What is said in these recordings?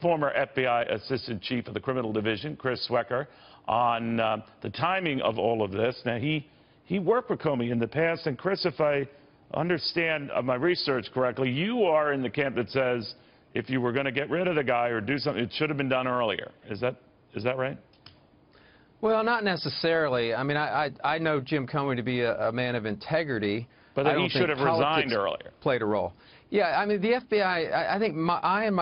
former FBI Assistant Chief of the Criminal Division, Chris Swecker, on the timing of all of this. Now, he worked with Comey in the past, and Chris, if I understand my research correctly, you are in the camp that says if you were going to get rid of the guy or do something, it should have been done earlier. Is that right? Well, not necessarily. I mean, I know Jim Comey to be a man of integrity. But he should have resigned earlier. Played a role. Yeah, I mean, the FBI, I think I and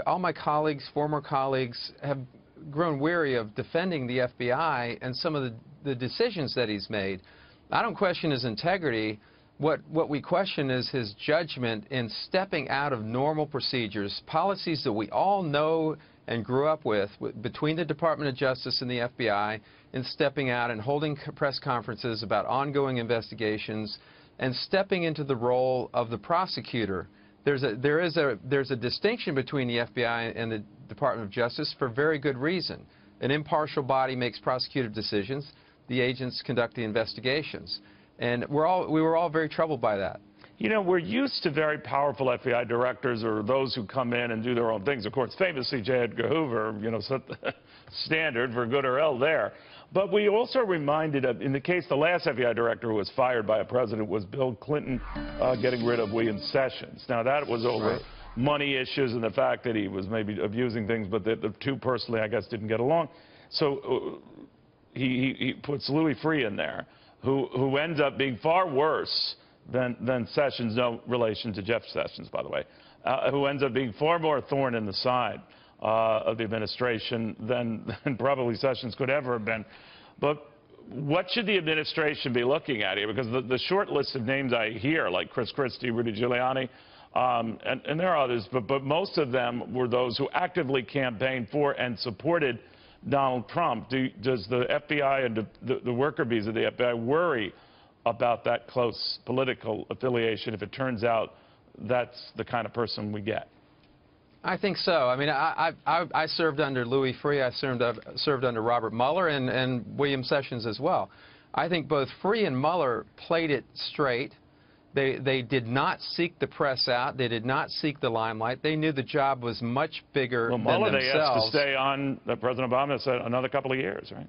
all my colleagues, former colleagues, have grown weary of defending the FBI and some of the decisions that he's made. I don't question his integrity. What we question is his judgment in stepping out of normal procedures, policies that we all know and grew up with between the Department of Justice and the FBI, in stepping out and holding press conferences about ongoing investigations and stepping into the role of the prosecutor. There's a distinction between the FBI and the Department of Justice for very good reason. An impartial body makes prosecutive decisions. The agents conduct the investigations. And we were all very troubled by that. You know, we're used to very powerful FBI directors or those who come in and do their own things. Of course, famously, J. Edgar Hoover, you know, set the standard for good or ill there. But we also reminded of, in the case, the last FBI director who was fired by a president was Bill Clinton getting rid of William Sessions. Now, that was over money issues and the fact that he was maybe abusing things, but the two personally, I guess, didn't get along. So he puts Louis Freeh in there, who ends up being far worse than Sessions, no relation to Jeff Sessions, by the way, who ends up being far more a thorn in the side of the administration than probably Sessions could ever have been. But what should the administration be looking at here? Because the short list of names I hear, like Chris Christie, Rudy Giuliani, and there are others, but most of them were those who actively campaigned for and supported Donald Trump. Does the FBI and the worker bees of the FBI worry about that close political affiliation if it turns out that's the kind of person we get? I think so. I mean, I served under Louis Freeh. I served under Robert Mueller and William Sessions as well. I think both Freeh and Mueller played it straight. They did not seek the press out. They did not seek the limelight. They knew the job was much bigger than themselves. Mueller, they asked to stay on, President Obama said, another couple of years, right?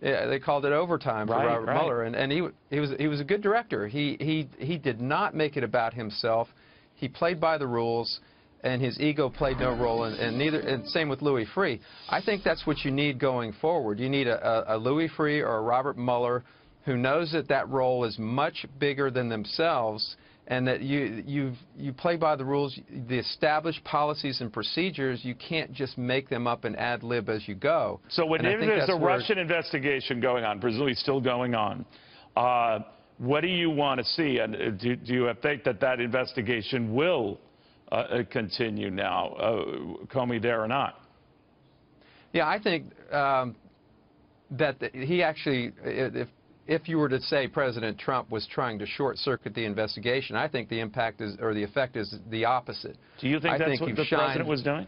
Yeah, they called it overtime for Robert Mueller, and he was a good director. He did not make it about himself. He played by the rules, and his ego played no role. And same with Louis Freeh. I think that's what you need going forward. You need a Louis Freeh or a Robert Mueller who knows that role is much bigger than themselves, and that you play by the rules, the established policies and procedures. You can't just make them up and ad lib as you go. So when there's a Russian investigation going on, presumably still going on, what do you want to see? And do you have faith that that investigation will continue now, Comey there or not? Yeah, I think that he actually, if you were to say President Trump was trying to short-circuit the investigation, I think the impact is, or the effect is the opposite. Do you think that's what the president was doing?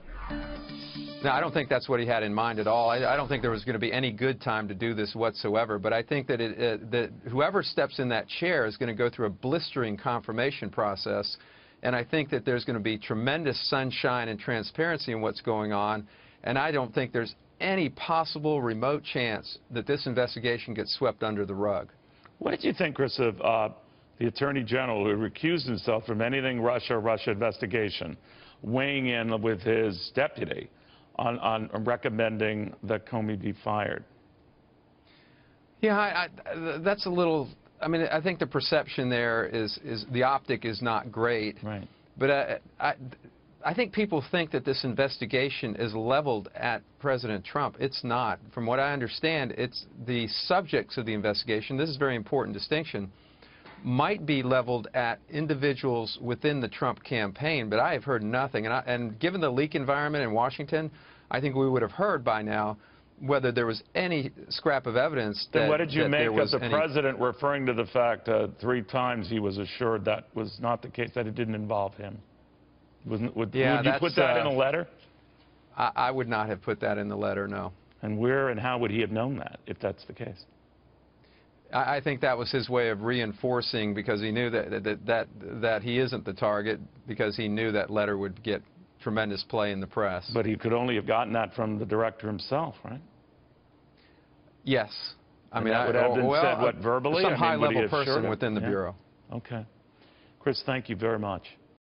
No, I don't think that's what he had in mind at all. I don't think there was going to be any good time to do this whatsoever. But I think that that whoever steps in that chair is going to go through a blistering confirmation process. And I think that there's going to be tremendous sunshine and transparency in what's going on. And I don't think there's any possible remote chance that this investigation gets swept under the rug. What did you think, Chris, of the Attorney General, who recused himself from anything Russia investigation, weighing in with his deputy on recommending that Comey be fired? Yeah, that's a little, I mean, I think the perception there is the optic is not great. Right. But I think people think that this investigation is leveled at President Trump. It's not. From what I understand, it's the subjects of the investigation, this is a very important distinction, might be leveled at individuals within the Trump campaign, but I have heard nothing. And given the leak environment in Washington, I think we would have heard by now whether there was any scrap of evidence that then what did you make of the any president referring to the fact 3 times he was assured that was not the case, that it didn't involve him? Would you put that in a letter? I would not have put that in the letter, no. And where and how would he have known that, if that's the case? I think that was his way of reinforcing, because he knew that he isn't the target, because he knew that letter would get tremendous play in the press. But he could only have gotten that from the director himself, right? Yes. I mean, that would have been said, what, verbally? Some I mean, would he high-level have person assured him? within the Yeah. Bureau. Okay. Chris, thank you very much.